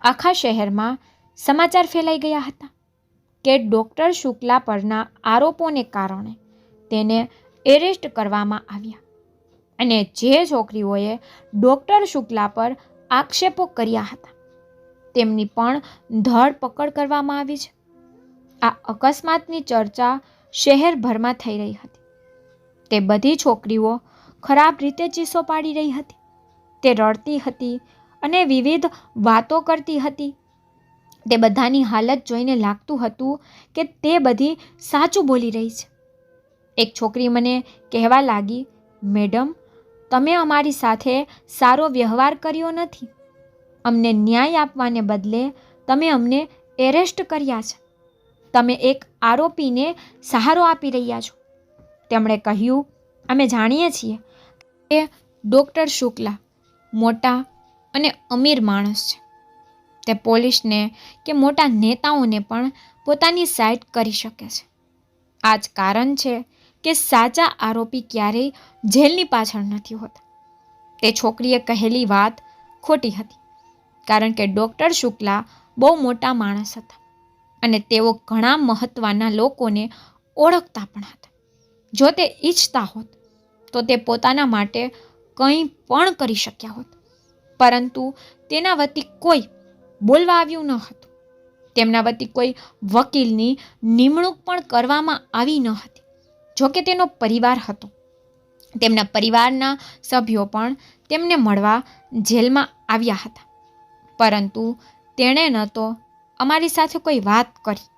S1: આખા શહેરમાં સમાચાર ફેલાઈ ગયા હતા કે ડૉક્ટર શુક્લા પરના આરોપોને કારણે તેને એરેસ્ટ કરવામાં આવ્યા અને જે છોકરીઓએ ડૉક્ટર શુક્લા પર આક્ષેપો કર્યા હતા તેમની પણ ધરપકડ કરવામાં આવી છે. આ અકસ્માતની ચર્ચા શહેરભરમાં થઈ રહી હતી. તે બધી છોકરીઓ ખરાબ રીતે ચીસો પાડી રહી હતી. તે રડતી હતી અને વિવિધ વાતો કરતી હતી. તે બધાની હાલત જોઈને લાગતું હતું કે તે બધી સાચું બોલી રહી છે. એક છોકરી મને કહેવા લાગી, મેડમ, તમે અમારી સાથે સારો વ્યવહાર કર્યો નથી. અમને ન્યાય આપવાને બદલે તમે અમને એરેસ્ટ કર્યા છે. તમે એક આરોપીને સહારો આપી રહ્યા છો. તેમણે કહ્યું, અમે જાણીએ છીએ કે ડૉક્ટર શુક્લા મોટા અને અમીર માણસ છે. તે પોલીસને કે મોટા નેતાઓને પણ પોતાની સાઈડ કરી શકે છે. આ જ કારણ છે કે સાચા આરોપી ક્યારેય જેલની પાછળ નથી હોતા. તે છોકરીએ કહેલી વાત ખોટી હતી, કારણ કે ડૉક્ટર શુક્લા બહુ મોટા માણસ હતા અને તેઓ ઘણા મહત્ત્વના લોકોને ઓળખતા પણ હતા. જો તે ઈચ્છતા હોત તો તે પોતાના માટે કંઈ પણ કરી શક્યા હોત, પરંતુ તેના વતી કોઈ બોલવા આવ્યું ન હતું. તેમના વતી કોઈ વકીલની નિમણૂક પણ કરવામાં આવી ન હતી. જોકે તેનો પરિવાર હતો. તેમના પરિવારના સભ્યો પણ તેમને મળવા જેલમાં આવ્યા હતા, પરંતુ તેણે ન તો અમારી સાથે કોઈ વાત કરી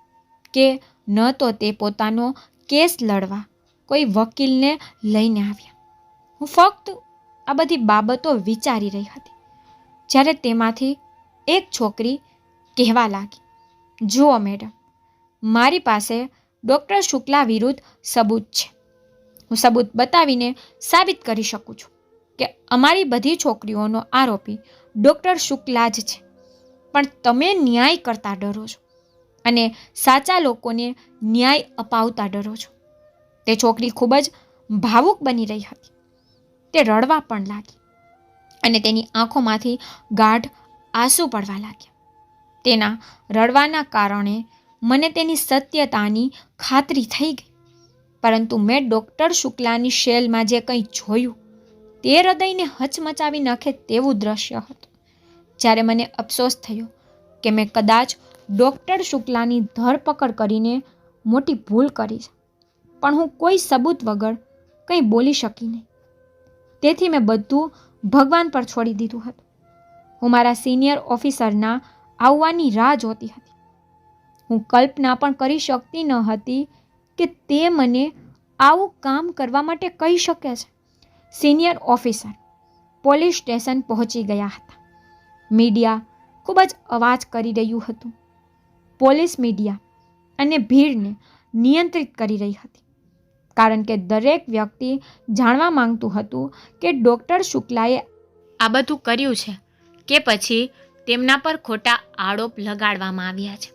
S1: કે ન તો તે પોતાનો કેસ લડવા કોઈ વકીલને લઈને આવ્યા. હું ફક્ત આ બધી બાબતો વિચારી રહી હતી જ્યારે તેમાંથી એક છોકરી કહેવા લાગી, જુઓ મેડમ, મારી પાસે ડૉક્ટર શુક્લા વિરુદ્ધ સબૂત છે. હું સબૂત બતાવીને સાબિત કરી શકું છું કે અમારી બધી છોકરીઓનો આરોપી ડૉક્ટર શુક્લા જ છે, પણ તમે ન્યાય કરતા ડરો છો અને સાચા લોકોને ન્યાય અપાવતા ડરો છો. તે છોકરી ખૂબ જ ભાવુક બની રહી હતી. તે રડવા પણ લાગી અને તેની આંખોમાંથી ગાઢ આંસુ પડવા લાગ્યા. તેના રડવાના કારણે મને તેની સત્યતાની ખાતરી થઈ ગઈ. પરંતુ મેં ડૉક્ટર શુક્લાની શેલમાં જે કંઈ જોયું તે હૃદયને હચમચાવી નાખે તેવું દ્રશ્ય હતું. જ્યારે મને અફસોસ થયો કે મેં કદાચ ડૉક્ટર શુક્લાની ધરપકડ કરીને મોટી ભૂલ કરી છે, પણ હું કોઈ સબૂત વગર કંઈ બોલી શકી નહીં. તેથી મેં બધું ભગવાન પર છોડી દીધું હતું. હું મારા સિનિયર ઓફિસરના આવવાની રાહ જોતી હતી. હું કલ્પના પણ કરી શકતી ન હતી કે તે મને આવું કામ કરવા માટે કહી શકે છે. સિનિયર ઓફિસર પોલીસ સ્ટેશન પહોંચી ગયા હતા. મીડિયા ખૂબ જ અવાજ કરી રહ્યું હતું. પોલીસ મીડિયા અને ભીડને નિયંત્રિત કરી રહી હતી, કારણ કે દરેક વ્યક્તિ જાણવા માંગતું હતું કે ડૉક્ટર શુક્લાએ આ બધું કર્યું છે કે પછી તેમના પર ખોટા આરોપ લગાડવામાં આવ્યા છે.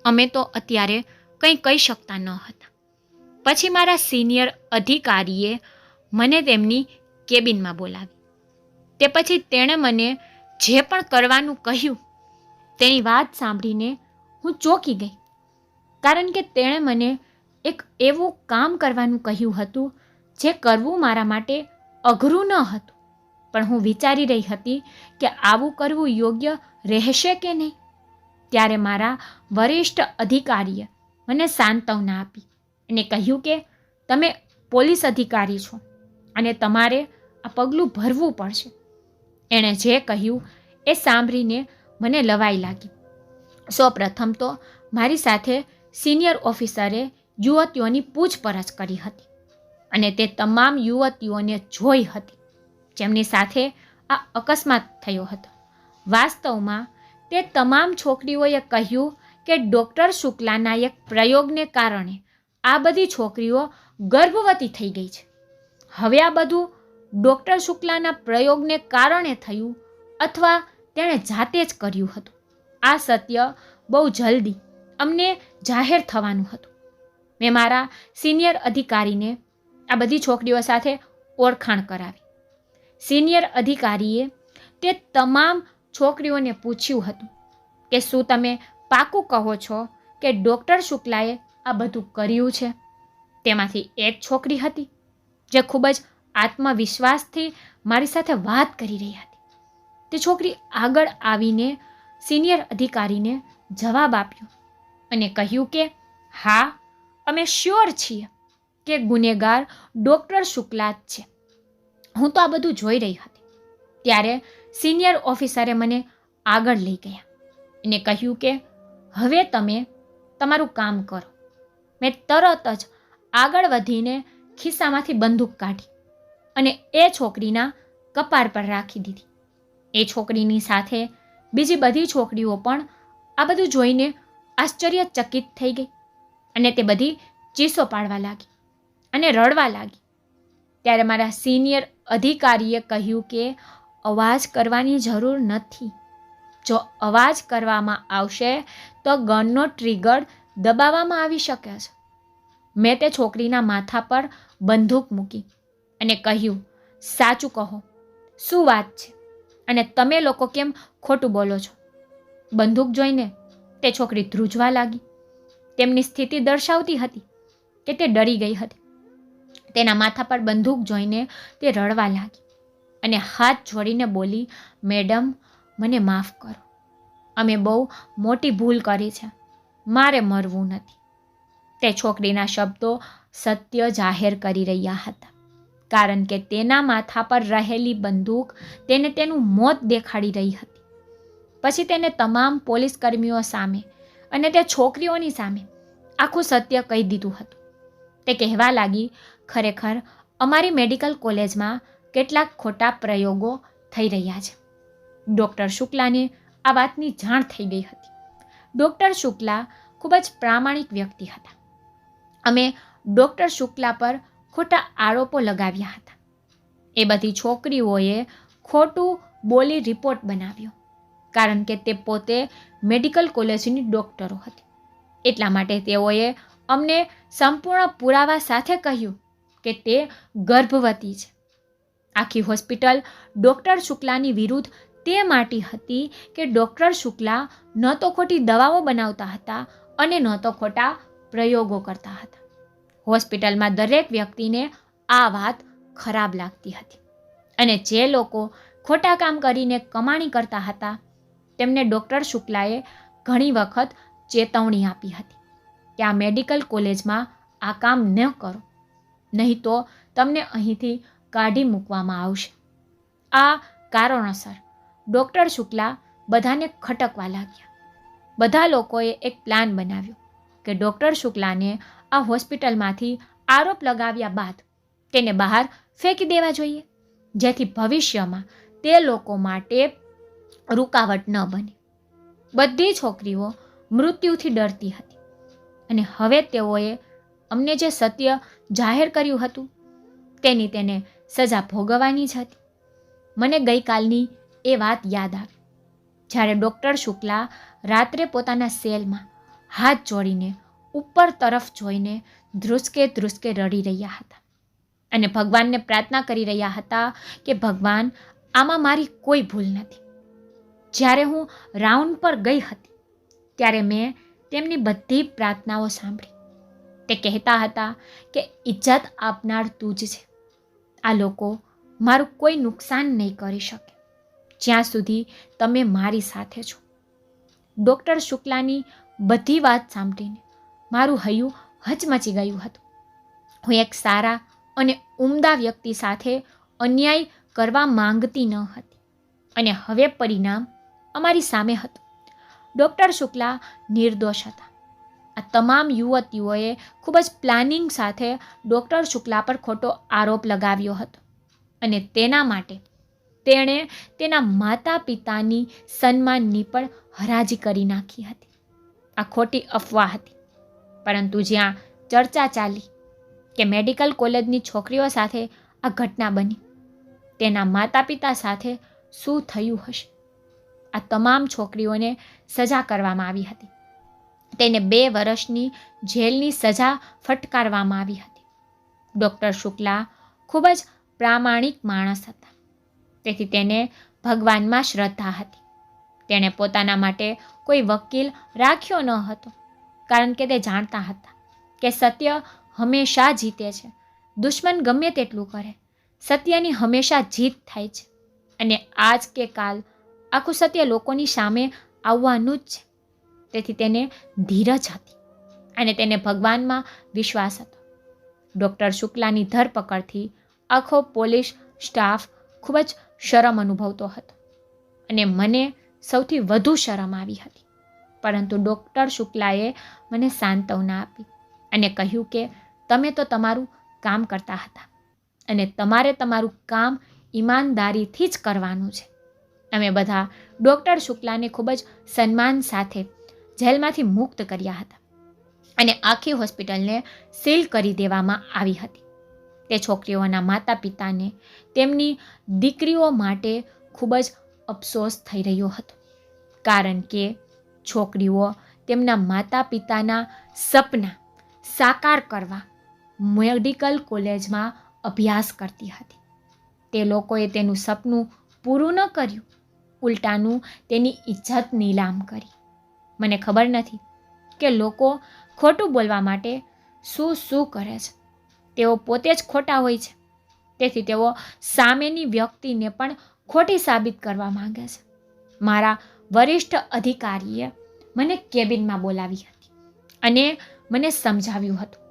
S1: અમે તો અત્યારે કંઈ કહી શકતા ન હતા. પછી મારા સિનિયર અધિકારીએ મને તેમની કેબિનમાં બોલાવી. તે પછી તેણે મને જે પણ કરવાનું કહ્યું તેની વાત સાંભળીને હું ચોંકી ગઈ, કારણ કે તેણે મને એક એવું કામ કરવાનું કહ્યું હતું જે કરવું મારા માટે અઘરું ન હતું, પણ હું વિચારી રહી હતી કે આવું કરવું યોગ્ય રહેશે કે નહીં. ત્યારે મારા વરિષ્ઠ અધિકારીએ મને સાંત્વના આપી અને કહ્યું કે તમે પોલીસ અધિકારી છો અને તમારે આ પગલું ભરવું પડશે. એણે જે કહ્યું એ સાંભળીને મને લવાઈ લાગી. સૌપ્રથમ તો મારી સાથે સિનિયર ઓફિસરે યુવતીઓની પૂછપરછ કરી હતી અને તે તમામ યુવતીઓને જોઈ હતી જેમની સાથે આ અકસ્માત થયો હતો. વાસ્તવમાં તે તમામ છોકરીઓએ કહ્યું કે ડૉક્ટર શુક્લાના એક પ્રયોગને કારણે આ બધી છોકરીઓ ગર્ભવતી થઈ ગઈ છે. હવે આ બધું ડૉક્ટર શુક્લાના પ્રયોગને કારણે થયું અથવા તેણે જાતે જ કર્યું હતું. આ સત્ય બહુ જલ્દી અમને જાહેર થવાનું હતું. મેં મારા સિનિયર અધિકારીને આ બધી છોકરીઓ સાથે ઓળખાણ કરાવી. સિનિયર અધિકારીએ તે તમામ છોકરીઓને પૂછ્યું હતું કે શું તમે પાકું કહો છો કે ડૉક્ટર શુક્લાએ આ બધું કર્યું છે? તેમાંથી એક છોકરી હતી જે ખૂબ જ આત્મવિશ્વાસથી મારી સાથે વાત કરી રહી હતી. તે છોકરી આગળ આવીને સિનિયર અધિકારીને જવાબ આપ્યો અને કહ્યું કે હા, અમે શ્યોર છીએ કે ગુનેગાર ડૉક્ટર શુક્લા જ છે. હું તો આ બધું જોઈ રહી હતી. ત્યારે સિનિયર ઓફિસરે મને આગળ લઈ ગયા અને કહ્યું કે હવે તમે તમારું કામ કરો. મેં તરત જ આગળ વધીને ખિસ્સામાંથી બંદૂક કાઢી અને એ છોકરીના કપાળ પર રાખી દીધી. એ છોકરીની સાથે બીજી બધી છોકરીઓ પણ આ બધું જોઈને આશ્ચર્યચકિત થઈ ગઈ અને તે બધી ચીસો પાડવા લાગી અને રડવા લાગી. ત્યારે મારા સિનિયર અધિકારીએ કહ્યું કે અવાજ કરવાની જરૂર નથી. જો અવાજ કરવામાં આવશે તો ગનનો ટ્રિગર દબાવવામાં આવી શકે છે. મેં તે છોકરીના માથા પર બંદૂક મૂકી અને કહ્યું, સાચું કહો, શું વાત છે અને તમે લોકો કેમ ખોટું બોલો છો? બંદૂક જોઈને તે છોકરી ધ્રુજવા લાગી. તેમની સ્થિતિ દર્શાવતી હતી કે તે ડરી ગઈ હતી. તેના માથા પર બંદૂક જોઈને તે રડવા લાગી અને હાથ જોડીને બોલી, મેડમ, મને માફ કરો. અમે બહુ મોટી ભૂલ કરી છે. મારે મરવું નથી. તે છોકરીના શબ્દો સત્ય જાહેર કરી રહ્યા હતા, કારણ કે તેના માથા પર રહેલી બંદૂક તેને તેનું મોત દેખાડી રહી હતી. પછી તેને તમામ પોલીસ કર્મીઓ સામે અને તે છોકરીઓની સામે આખું સત્ય કહી દીધું હતું. તે કહેવા લાગી, ખરેખર અમારી મેડિકલ કોલેજમાં કેટલાક ખોટા પ્રયોગો થઈ રહ્યા છે. ડૉક્ટર શુક્લાને આ વાતની જાણ થઈ ગઈ હતી. ડૉક્ટર શુક્લા ખૂબ જ પ્રામાણિક વ્યક્તિ હતા. અમે ડૉક્ટર શુક્લા પર ખોટા આરોપો લગાવ્યા હતા. એ બધી છોકરીઓએ ખોટું બોલી રિપોર્ટ બનાવ્યો, કારણ કે તે પોતે મેડિકલ કોલેજની ડૉક્ટરો હતી. એટલા માટે તેઓએ અમને સંપૂર્ણ પુરાવા સાથે કહ્યું કે તે ગર્ભવતી છે. આખી હોસ્પિટલ ડૉક્ટર શુક્લાની વિરુદ્ધ તે માટે હતી કે ડૉક્ટર શુક્લા ન તો ખોટી દવાઓ બનાવતા હતા અને ન તો ખોટા પ્રયોગો કરતા હતા. હોસ્પિટલમાં દરેક વ્યક્તિને આ વાત ખરાબ લાગતી હતી અને જે લોકો ખોટા કામ કરીને કમાણી કરતા હતા તેમને ડૉક્ટર શુક્લાએ ઘણી વખત ચેતવણી આપી હતી કે આ મેડિકલ કોલેજમાં આ કામ ન કરો, નહીં તો તમને અહીંથી કાઢી મૂકવામાં આવશે. આ કારણોસર ડૉક્ટર શુક્લા બધાને ખટકવા લાગ્યા. બધા લોકોએ એક પ્લાન બનાવ્યો કે ડૉક્ટર શુક્લાને આ હોસ્પિટલમાંથી આરોપ લગાવ્યા બાદ તેને બહાર ફેંકી દેવા જોઈએ, જેથી ભવિષ્યમાં તે લોકો માટે રૂકાવટ ન બને. બધી છોકરીઓ મૃત્યુથી ડરતી હતી અને હવે તેઓએ અમને જે સત્ય જાહેર કર્યું હતું તેની તેને સજા ભોગવવાની જ હતી. મને ગઈકાલની એ વાત યાદ આવી જ્યારે ડૉક્ટર શુક્લા રાત્રે પોતાના સેલમાં હાથ જોડીને ઉપર તરફ જોઈને ધ્રુસકે ધ્રુસકે રડી રહ્યા હતા અને ભગવાનને પ્રાર્થના કરી રહ્યા હતા કે ભગવાન, આમાં મારી કોઈ ભૂલ નથી. જ્યારે હું રાઉન્ડ પર ગઈ હતી ત્યારે મેં તેમની બધી પ્રાર્થનાઓ સાંભળી. તે કહેતા હતા કે ઇજ્જત આપનાર તું જ છે. આ લોકો મારું કોઈ નુકસાન નહીં કરી શકે જ્યાં સુધી તમે મારી સાથે છો. ડૉક્ટર શુક્લાની બધી વાત સાંભળીને મારું હૈયું હચમચી ગયું હતું. હું એક સારા અને ઉમદા વ્યક્તિ સાથે અન્યાય કરવા માંગતી ન હતી અને હવે પરિણામ અમારી સામે હતું. ડૉક્ટર શુક્લા નિર્દોષ હતા. આ તમામ યુવતીઓએ ખૂબ જ પ્લાનિંગ સાથે ડૉક્ટર શુક્લા પર ખોટો આરોપ લગાવ્યો હતો અને તેના માટે તેણે તેના માતા પિતાની સન્માનની પણ હરાજી કરી નાખી હતી. આ ખોટી અફવા હતી, પરંતુ જ્યાં ચર્ચા ચાલી કે મેડિકલ કોલેજની છોકરીઓ સાથે આ ઘટના બની, તેના માતા પિતા સાથે શું થયું હશે. આ તમામ છોકરીઓને સજા કરવામાં આવી હતી. તેને 2 વર્ષની જેલની સજા ફટકારવામાં આવી હતી. ડૉક્ટર શુક્લા ખૂબ જ પ્રામાણિક માણસ હતા, તેથી તેને ભગવાનમાં શ્રદ્ધા હતી. તેણે પોતાના માટે કોઈ વકીલ રાખ્યો ન હતો, કારણ કે તે જાણતા હતા કે સત્ય હંમેશા જીતે છે. દુશ્મન ગમે તેટલું કરે, સત્યની હંમેશા જીત થાય છે અને આજ કે કાલ આખું સત્ય લોકોની સામે આવવાનું જ છે. તેથી તેને ધીરજ હતી અને તેને ભગવાનમાં વિશ્વાસ હતો. ડૉક્ટર શુક્લાની ધરપકડથી આખો પોલીસ સ્ટાફ ખૂબ જ શરમ અનુભવતો હતો અને મને સૌથી વધુ શરમ આવી હતી. પરંતુ ડૉક્ટર શુક્લાએ મને સાંત્વના આપી અને કહ્યું કે તમે તો તમારું કામ કરતા હતા અને તમારે તમારું કામ ઈમાનદારીથી જ કરવાનું છે. અમે બધા ડૉક્ટર શુક્લાને ખૂબ જ સન્માન સાથે જેલમાંથી મુક્ત કર્યા હતા અને આખી હોસ્પિટલને સીલ કરી દેવામાં આવી હતી. તે છોકરીઓના માતા પિતાને તેમની દીકરીઓ માટે ખૂબ જ અફસોસ થઈ રહ્યો હતો, કારણ કે છોકરીઓ તેમના માતા પિતાના સપના સાકાર કરવા મેડિકલ કોલેજમાં અભ્યાસ કરતી હતી. તે લોકોએ તેનું સપનું પૂરું ન કર્યું, ઉલટાનું તેની ઇજ્જત નીલામ કરી. મને ખબર નથી કે લોકો ખોટું બોલવા માટે શું કરે છે. તેઓ પોતે જ ખોટા હોય છે, તેથી તેઓ સામેની વ્યક્તિને પણ ખોટી સાબિત કરવા માંગે છે. મારા વરિષ્ઠ અધિકારીએ મને કેબિનમાં બોલાવી હતી અને મને સમજાવ્યું હતું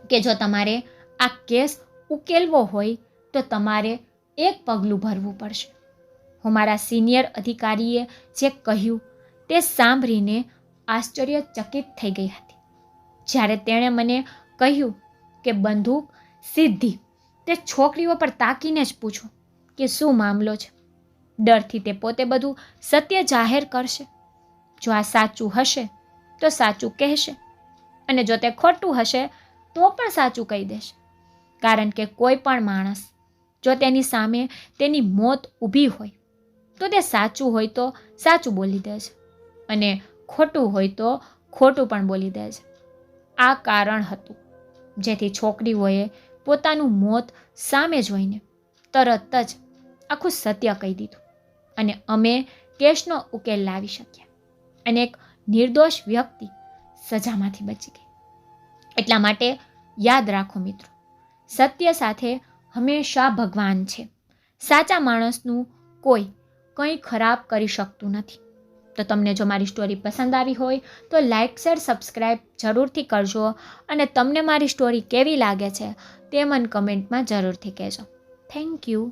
S1: કે જો તમારે આ કેસ ઉકેલવો હોય તો તમારે એક પગલું ભરવું પડશે. હું મારા સિનિયર અધિકારીએ જે કહ્યું તે સાંભળીને આશ્ચર્યચકિત થઈ ગઈ હતી. જ્યારે તેણે મને કહ્યું કે બંદૂક સીધી તે છોકરીઓ પર તાકીને જ પૂછો કે શું મામલો છે. ડરથી તે પોતે બધું સત્ય જાહેર કરશે. જો આ સાચું હશે તો સાચું કહેશે અને જો તે ખોટું હશે તો પણ સાચું કહી દેશે, કારણ કે કોઈ પણ માણસ જો તેની સામે તેની મોત ઊભી હોય તો તે સાચું હોય તો સાચું બોલી દે છે અને ખોટું હોય તો ખોટું પણ બોલી દે છે. આ કારણ હતું જેથી છોકરીઓએ પોતાનું મોત સામે જોઈને તરત જ આખું સત્ય કહી દીધું અને અમે કેસનો ઉકેલ લાવી શક્યા અને એક નિર્દોષ વ્યક્તિ સજામાંથી બચી ગઈ. એટલા માટે યાદ રાખો મિત્રો, સત્ય સાથે હંમેશા ભગવાન છે. સાચા માણસનું કોઈ કંઈ ખરાબ કરી શકતું નથી. તો તમને જો મારી સ્ટોરી પસંદ આવી હોય તો લાઇક શેર સબસ્ક્રાઈબ જરૂરથી કરજો અને તમને મારી સ્ટોરી કેવી લાગે છે તે મને કમેન્ટમાં જરૂરથી કહેજો. Thank you.